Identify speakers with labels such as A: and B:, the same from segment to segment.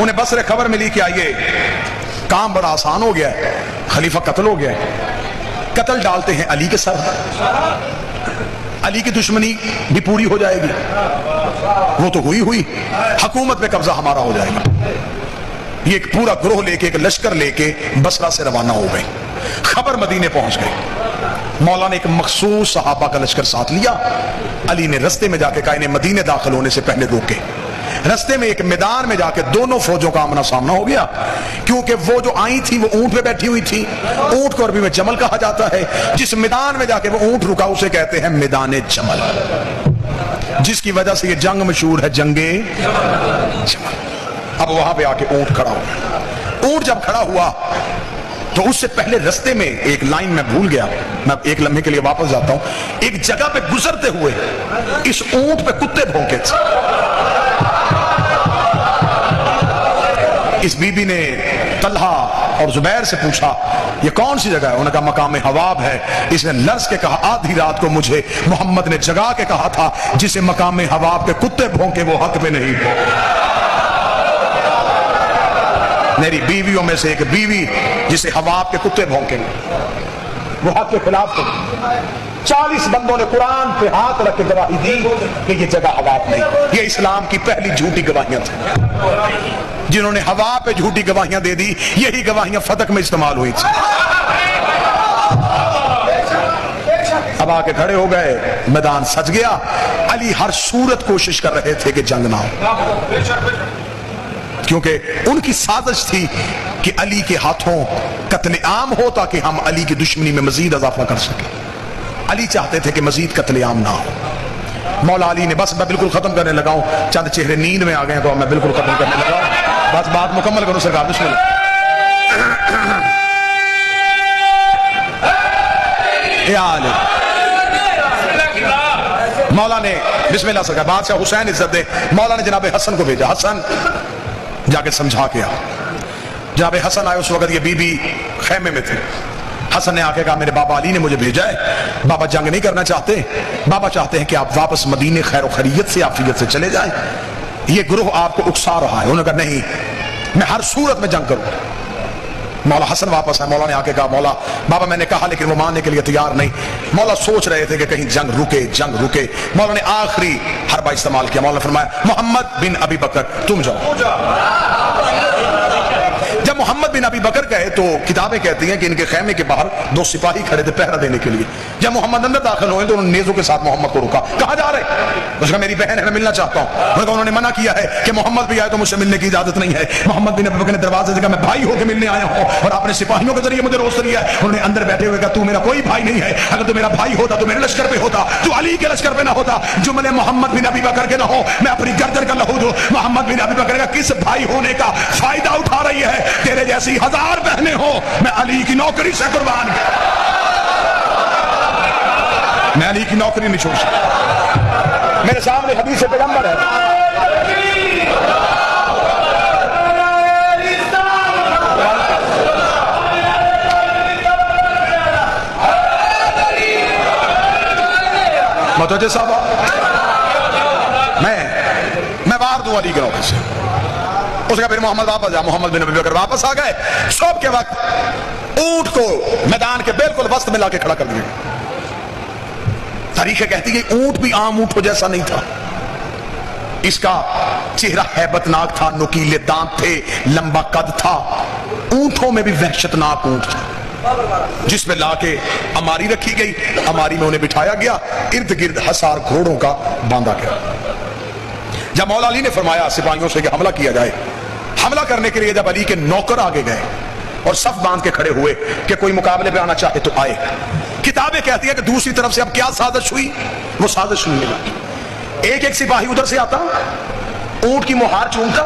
A: انہیں بصرے خبر ملی کہ آئیے کام بڑا آسان ہو گیا ہے، خلیفہ قتل ہو گیا ہے، قتل ڈالتے ہیں علی کے سر، علی کی دشمنی بھی پوری ہو جائے گی، وہ تو ہوئی حکومت پہ قبضہ ہمارا ہو جائے گا۔ یہ ایک پورا گروہ لے کے، ایک لشکر لے کے بصرہ سے روانہ ہو گئے، خبر مدینے پہنچ گئے۔ مولا نے ایک مخصوص صحابہ کا لشکر ساتھ لیا، علی نے رستے میں جا کے کہا انہیں مدینے داخل ہونے سے پہلے روکے۔ رستے میں ایک میدان میں جا کے دونوں فوجوں کا آمنا سامنا ہو گیا، کیونکہ وہ جو آئی تھی وہ اونٹ پہ بیٹھی ہوئی تھی، اونٹ کو عربی میں جمل کہا جاتا ہے۔ جس میدان میں جا کے وہ اونٹ رکا اسے کہتے ہیں میدان جمل، جس کی وجہ سے یہ جنگ مشہور ہے، جنگ جمل۔ اب وہاں پہ آ کے اونٹ کھڑا ہوا، اونٹ جب کھڑا ہوا تو اس سے پہلے رستے میں ایک لائن میں بھول گیا، میں ایک لمحے کے لیے واپس جاتا ہوں۔ ایک جگہ پہ گزرتے ہوئے اس اونٹ پہ کتے بھونکے تھے۔ اس بی بی نے طلحہ اور زبیر سے پوچھا یہ کون سی جگہ ہے؟ انہوں نے کہا مقام حواب ہے۔ اس نے لرز کے کہا آدھی رات کو مجھے محمد نے جگا کے کہا تھا جسے مقام حواب کے کتے بھونکے وہ حق پہ نہیں بھونکے۔ میری بیویوں میں سے ایک بیوی جسے حواب کے کتے بھونکیں گے وہ حق کے خلاف تھے۔ 40 بندوں نے قرآن پہ ہاتھ رکھ کے گواہی دی کہ یہ جگہ حواب نہیں۔ یہ اسلام کی پہلی جھوٹی گواہیاں تھیں۔ جنہوں نے ہوا پہ جھوٹی گواہیاں دے دی، یہی گواہیاں فتح میں استعمال ہوئی تھی۔ اب آ کے کھڑے ہو گئے، میدان سج گیا۔ علی ہر صورت کوشش کر رہے تھے کہ جنگ نہ ہو، کیونکہ ان کی سازش تھی کہ علی کے ہاتھوں قتل عام ہو تاکہ ہم علی کی دشمنی میں مزید اضافہ کر سکیں۔ علی چاہتے تھے کہ مزید قتل عام نہ ہو۔ مولا علی نے بس میں بالکل ختم کرنے لگا ہوں، چند چہرے نیند میں آ گئے تو میں بالکل ختم کرنے لگا ہوں، بس بات مکمل کروں سرکار۔ بسم اللہ۔ مولا نے بسم اللہ سرکار، بادشاہ حسین عزت دے، مولا نے جناب حسن کو بھیجا، حسن جا کے سمجھا کے آ۔ جناب حسن آئے، اس وقت یہ بی بی خیمے میں تھے۔ حسن نے آ کے کہا میرے بابا علی نے مجھے بھیجا ہے، بابا جنگ نہیں کرنا چاہتے، بابا چاہتے ہیں کہ آپ واپس مدینے خیر و خیریت سے عافیت سے چلے جائیں، یہ گروہ آپ کو اکسا رہا ہے۔ انہوں نے کہا نہیں، میں ہر صورت میں جنگ کروں۔ مولا حسن واپس آئے، مولا نے آ کے کہا مولا بابا میں نے کہا لیکن وہ ماننے کے لیے تیار نہیں۔ مولا سوچ رہے تھے کہ کہیں جنگ رکے۔ مولا نے آخری حربہ استعمال کیا، مولا نے فرمایا محمد بن ابی بکر تم جاؤ۔ جب محمد بن ابی بکر گئے تو کتابیں کہتی ہیں کہ ان کے خیمے کے باہر 2 سپاہی کھڑے تھے پہرا دینے کے لیے۔ جب محمد اندر داخل ہوئے تو انہوں نے نیزوں کے ساتھ محمد کو روکا، کہاں جا رہے؟ اس نے کہا میری بہن ہے، میں ملنا چاہتا ہوں۔ انہوں نے منع کیا ہے کہ محمد بھی آئے تو مجھ سے ملنے کی اجازت نہیں ہے۔ محمد بن ابی بکر نے دروازے سے کہا میں بھائی ہو کے ملنے آیا ہوں اور آپ نے سپاہیوں کے ذریعے مجھے روست دیا ہے۔ انہوں نے اندر بیٹھے ہوئے کہا تو میرا کوئی بھائی نہیں ہے، اگر تو میرا بھائی ہوتا تو میرے لشکر پہ ہوتا، تو علی کے لشکر پہ نہ ہوتا، جملے محمد بن ابی بکر کے نہ ہو میں اپنی گردن کا لہو دوں۔ محمد بن ابی بکر کا کس بھائی ہونے کا فائدہ اٹھا رہی ہے؟ تیرے جیسی 1000 بہنیں ہو، میں علی کی نوکری سے قربان میں علی کی نوکری نہیں چھوڑ سکتا۔ میرے سامنے حدیث پیغمبر ہے، متوجہ صاحب، میں وار دوں علی کے نوکری سے۔ اس کا پھر محمد واپس جا، محمد بن ابی بکر واپس آ گئے۔ صبح کے وقت اونٹ کو میدان کے بالکل وسط میں لا کے کھڑا کر دیا۔ تاریخ کہتی ہے اونٹ بھی عام اونٹوں جیسا نہیں تھا، اس کا چہرہ ہیبت ناک تھا، نوکیلے دانت تھے، لمبا قد تھا، اونٹوں میں بھی وحشت ناک اونٹ تھا، جس میں لا کے اماری رکھی گئی، اماری میں انہیں بٹھایا گیا، ارد گرد حصار گھوڑوں کا باندھا گیا۔ جب مولا علی نے فرمایا سپاہیوں سے کہ حملہ کیا جائے، حملہ کرنے کے لیے جب علی کے نوکر آگے گئے اور صف باندھ کے کھڑے ہوئے کہ کوئی مقابلے پہ آنا چاہے تو آئے، کتابیں کہتی ہیں کہ دوسری طرف سے اب کیا سازش ہوئی؟ وہ سازش نہیں لگی۔ ایک سپاہی ادھر سے آتا، اونٹ کی مہار چومتا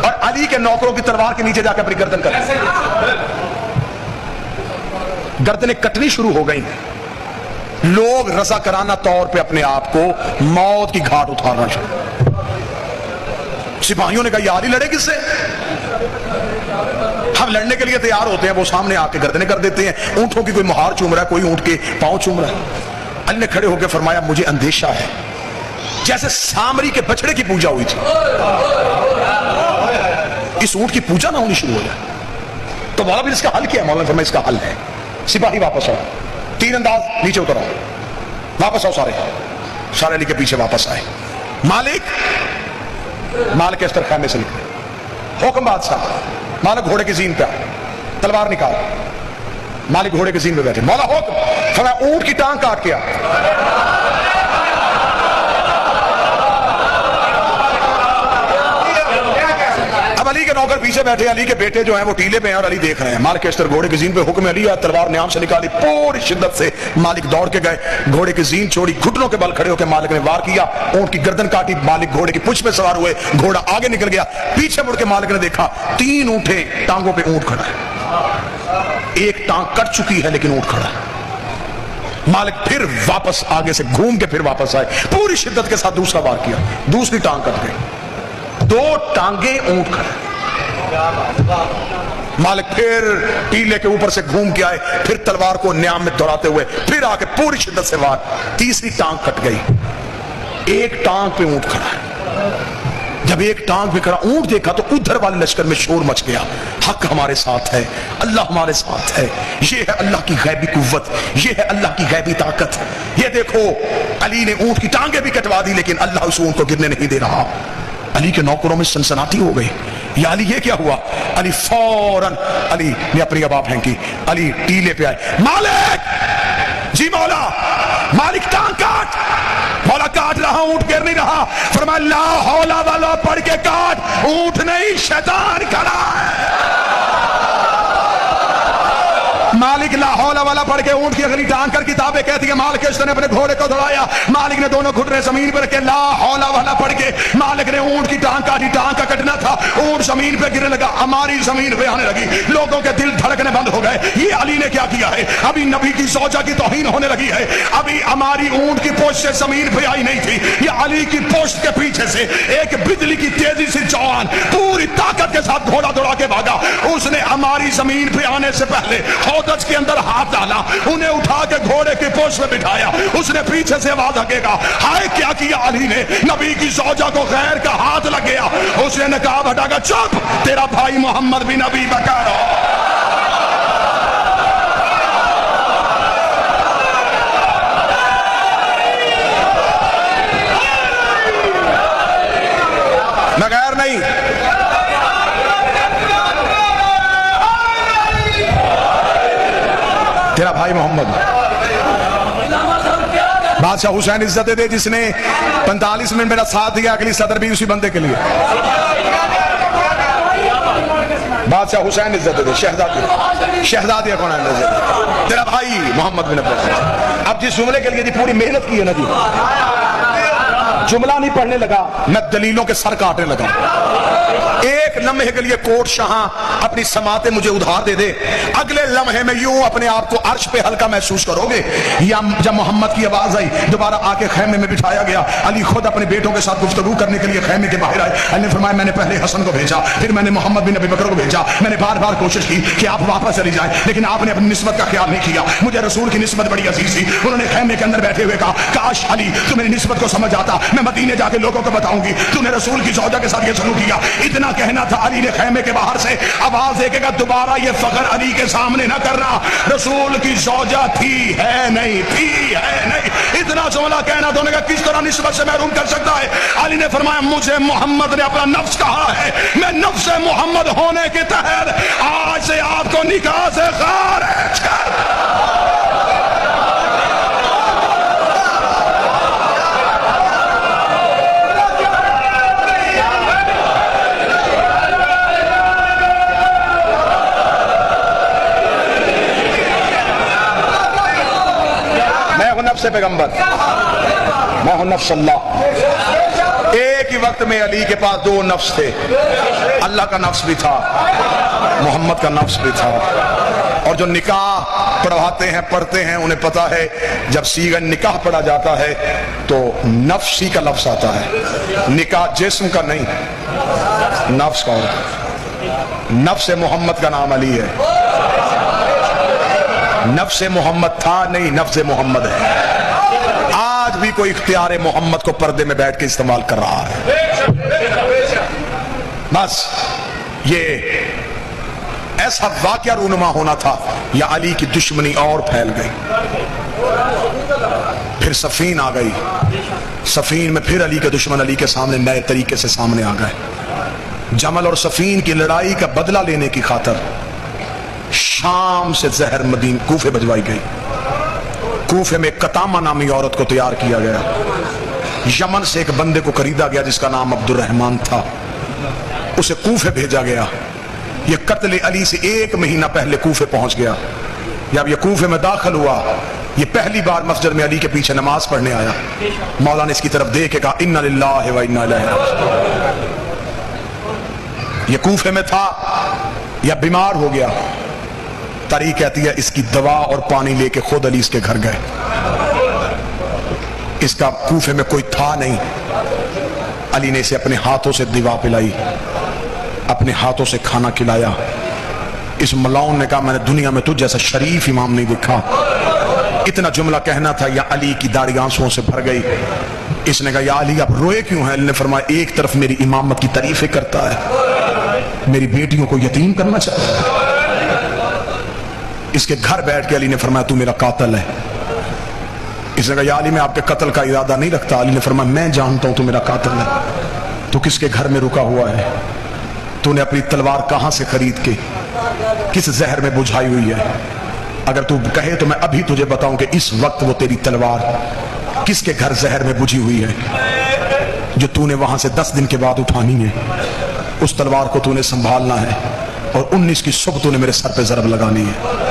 A: اور علی کے نوکروں کی تلوار کے نیچے جا کے اپنی گردن کرتا، گردنیں کٹنی شروع ہو گئیں۔ لوگ رضاکارانہ طور پہ اپنے آپ کو موت کی گھاٹ اتارنا شروع۔ سپاہیوں نے کہا یہ علی لڑے کس سے؟ ہم لڑنے کے لیے تیار ہوتے ہیں، وہ سامنے آ کے گردنیں کر دیتے ہیں، اونٹوں کی کوئی مہار چوم رہا ہے، کوئی اونٹ کے پاؤں چوم رہا ہے۔ علی نے کھڑے ہو کے فرمایا مجھے اندیشہ ہے، جیسے سامری کے بچڑے کی پوجا ہوئی تھی، اس اونٹ کی پوجا نہ ہونی شروع ہو جائے. تو مولا پھر اس کا حل کیا؟ مولانا فرمایا اس کا حل ہے سپاہی واپس آؤ, 3 انداز, نیچے اتر آؤ, واپس آؤ, سارے علی کے پیچھے واپس آئے. مالک اس طرح خیمے سے نکلے, حکم بادشاہ, مالک گھوڑے کی زین پہ آ, تلوار نکال. مالک گھوڑے کی زین پہ بیٹھے, مولا حکم فرمایا اونٹ کی ٹانگ کاٹ کے آ. اب علی کے نوکر پیچھے بیٹھے, علی کے بیٹے جو ہیں وہ ٹیلے پہ ہیں اور علی دیکھ رہے ہیں. مالک کے گھوڑے کی زین پہ, حکم علی ہے, تلوار نیام سے نکالی, پوری شدت سے مالک دوڑ کے گئے, گھوڑے کی زین چھوڑی, گھٹنوں کے بل کھڑے ہو کے مالک نے وار کیا, اونٹ کی گردن کاٹی. مالک گھوڑے کی پچھ پہ سوار ہوئے, گھوڑا آگے نکل گیا. پیچھے مڑ کے مالک نے دیکھا 3 اونٹیں, ٹانگوں پہ اونٹ کھڑا ہے, ایک ٹانگ کٹ چکی ہے لیکن اونٹ کھڑا ہے. مالک پھر واپس آگے سے گھوم کے پھر واپس آئے, پوری شدت کے ساتھ دوسرا وار کیا, دوسری ٹانگ کٹ گئی, 2 ٹانگیں اونٹ کھڑا. مالک پھر ٹیلے کے اوپر سے گھوم کے آئے, پھر تلوار کو نیام میں دوڑاتے ہوئے پھر آ کے پوری شدت سے وار, تیسری ٹانگ کٹ گئی, ایک ٹانگ پہ اونٹ کھڑا ہے. جب ایک ٹانگ پہ کھڑا اونٹ دیکھا تو ادھر والے لشکر میں شور مچ گیا, حق ہمارے ساتھ ہے, اللہ ہمارے ساتھ ہے, یہ ہے اللہ کی غیبی قوت, یہ ہے اللہ کی غیبی طاقت. یہ دیکھو علی نے اونٹ کی ٹانگیں بھی کٹوا دی لیکن اللہ اس اونٹ کو گرنے نہیں دے رہا. علی کے نوکروں میں سنسناتی ہو گئی, یا علی یہ کیا ہوا؟ علی فوراً علی نے اپنی ابا پھینکی, علی ٹیلے پہ آئے, مالک جی مولا, مالک ٹانگ کاٹ. مولا کاٹ رہا, اونٹ گر نہیں رہا. فرمایا لا حول ولا پڑھ کے کاٹ, اونٹ نہیں شیطان کھڑا ہے. مالک لا حول ولا پڑھ کے اونٹ کی اگلی ٹانگ کر کتابیں کہتی ہیں مالک اس نے اپنے گھوڑے کو دوڑایا, مالک نے دونوں گھٹنے زمین پر رکھے, لا حول ولا پڑھ کے مالک نے اونٹ کی ٹانگ کاٹی. ٹانگ کا کٹنا تھا, اونٹ زمین پہ گرنے لگا, ہماری زمین پہ آنے لگی, لوگوں کے دل دھڑکنے بند ہو گئے. یہ علی نے کیا کیا ہے؟ ابھی نبی کی زوجہ کی توہین ہونے لگی ہے, ابھی ہماری اونٹ کی پوچھ سے زمین پہ آئی نہیں تھی. یہ علی کی پوچھ کے پیچھے سے ایک بجلی کی تیزی سے جوان پوری طاقت کے ساتھ گھوڑا دوڑا کے بھاگا. اس نے ہماری زمین پہ آنے سے پہلے ہودج کے اندر ہاتھ ڈالا, انہیں اٹھا کے گھوڑے کی پوچھ میں بٹھایا. اس نے پیچھے سے آواز ہکے گا, ہائے کیا کیا علی نے؟ نبی کی زوجہ کو غیر کا ہاتھ لگ گیا. اس نے نقاب ہٹا کر, چپ, تیرا بھائی محمد بھی نبی بکا رہا. میں غیر نہیں, تیرا بھائی محمد. بادشاہ حسین عزت دے جس نے 45 منٹ میرا ساتھ دیا, اگلی صدر بھی اسی بندے کے لیے. بادشاہ حسین عزت دے, شہزادی کون ہے؟ تیرا بھائی محمد بن عبد العزیز. اب جس جملے کے لیے جی پوری محنت کی ہے نا جی, جملہ نہیں پڑھنے لگا, میں دلیلوں کے سر کاٹنے لگا. ایک لمحے کے لیے کوٹ شاہ اپنی سماعتیں مجھے ادھار دے دے, اگلے لمحے میں یوں اپنے آپ کو عرش پہ ہلکا محسوس کرو گے. یا جب محمد کی آواز آئی, دوبارہ آ کے خیمے میں بٹھایا گیا. علی خود اپنے بیٹوں کے ساتھ گفتگو کرنے کے لیے خیمے کے باہر آئے. علی نے فرمایا میں نے پہلے حسن کو بھیجا, پھر میں نے محمد بن ابی بکر کو بھیجا. میں نے بار بار کوشش کی کہ آپ واپس چلی جائیں, لیکن آپ نے اپنی نسبت کا خیال نہیں کیا. مجھے رسول کی نسبت بڑی عزیز تھی. انہوں نے خیمے کے اندر بیٹھے ہوئے کہا, کاش علی تو میری نسبت کو سمجھ آتا, میں مدینے جا کے لوگوں کو بتاؤں گی تو نے رسول کی زوجہ کے ساتھ یہ سلوک کیا. اتنا کہنا تھا, علی نے خیمے کے باہر سے آواز دے کے کہا, دوبارہ یہ فخر علی کے سامنے نہ کرنا, رسول کی زوجہ تھی ہے نہیں, تھی ہے نہیں. اتنا جملہ کہنا تو نے کہا کس طرح نسبت سے محروم کر سکتا ہے؟ علی نے فرمایا مجھے محمد نے اپنا نفس کہا ہے, میں نفس محمد ہونے کے تحت آج سے آپ کو نکاح سے خارج کر. نفس پیغمبر, میں ہوں نفس اللہ. ایک ہی وقت میں علی کے پاس 2 نفس تھے, اللہ کا نفس بھی تھا, محمد کا نفس بھی تھا. اور جو نکاح پڑھواتے ہیں پڑھتے ہیں انہیں پتا ہے جب صیغہ نکاح پڑھا جاتا ہے تو نفسی کا لفظ آتا ہے, نکاح جسم کا نہیں, نفس کا ہوتا ہے. نفس محمد کا نام علی ہے, نفس محمد تھا نہیں, نفس محمد ہے. آج بھی کوئی اختیار محمد کو پردے میں بیٹھ کے استعمال کر رہا ہے. بس یہ ایسا واقعہ رونما ہونا تھا یا علی کی دشمنی اور پھیل گئی. پھر صفین آ گئی. صفین میں پھر علی کے دشمن علی کے سامنے نئے طریقے سے سامنے آ گئے. جمل اور صفین کی لڑائی کا بدلہ لینے کی خاطر شام سے زہر مدین کوفے بھجوائی گئی. کوفے میں قطامہ نامی عورت کو تیار کیا گیا. یمن سے ایک بندے کو خریدا گیا جس کا نام عبد الرحمن تھا. اسے کوفے بھیجا گیا. یہ قتل علی سے 1 مہینہ پہلے کوفے پہنچ گیا. جب یہ کوفے میں داخل ہوا, یہ پہلی بار مسجد میں علی کے پیچھے نماز پڑھنے آیا. مولا نے اس کی طرف دیکھ کے کہا انا للہ و انا الیہ راجعون. یہ کوفے میں تھا یا بیمار ہو گیا. تاریخ کہتی ہے اس کی دوا اور پانی لے کے خود علی اس کے گھر گئے. اس کا کوفے میں کوئی تھا نہیں. علی نے اسے اپنے ہاتھوں سے دوا پلائی, اپنے ہاتھوں سے کھانا کھلایا. اس ملاؤن نے کہا میں نے دنیا میں تجھ جیسا شریف امام نہیں دیکھا. اتنا جملہ کہنا تھا یا علی کی داڑھی آنسوؤں سے بھر گئی. اس نے کہا یا علی آپ روئے کیوں ہیں؟ علی نے فرمایا ایک طرف میری امامت کی تعریفیں کرتا ہے, میری بیٹیوں کو یتیم کرنا چاہتا ہے. اس کے گھر بیٹھ کے علی نے فرمایا تو میرا قاتل ہے. اس نے کہا یا علی میں آپ کے قتل کا ارادہ نہیں رکھتا. علی نے فرمایا میں جانتا ہوں تو میرا قاتل ہے. تو کس کے گھر میں رکا ہوا ہے؟ تو نے اپنی تلوار کہاں سے خرید کے کس زہر میں بجھائی ہوئی ہے؟ اگر تو کہے تو میں ابھی تجھے بتاؤں کہ اس وقت وہ تیری تلوار کس کے گھر زہر میں بجھی ہوئی ہے جو تو نے وہاں سے 10 دن کے بعد اٹھانی ہے. اس تلوار کو تو نے سنبھالنا ہے اور 19 کی صبح تو نے میرے سر پہ ضرب لگانی ہے.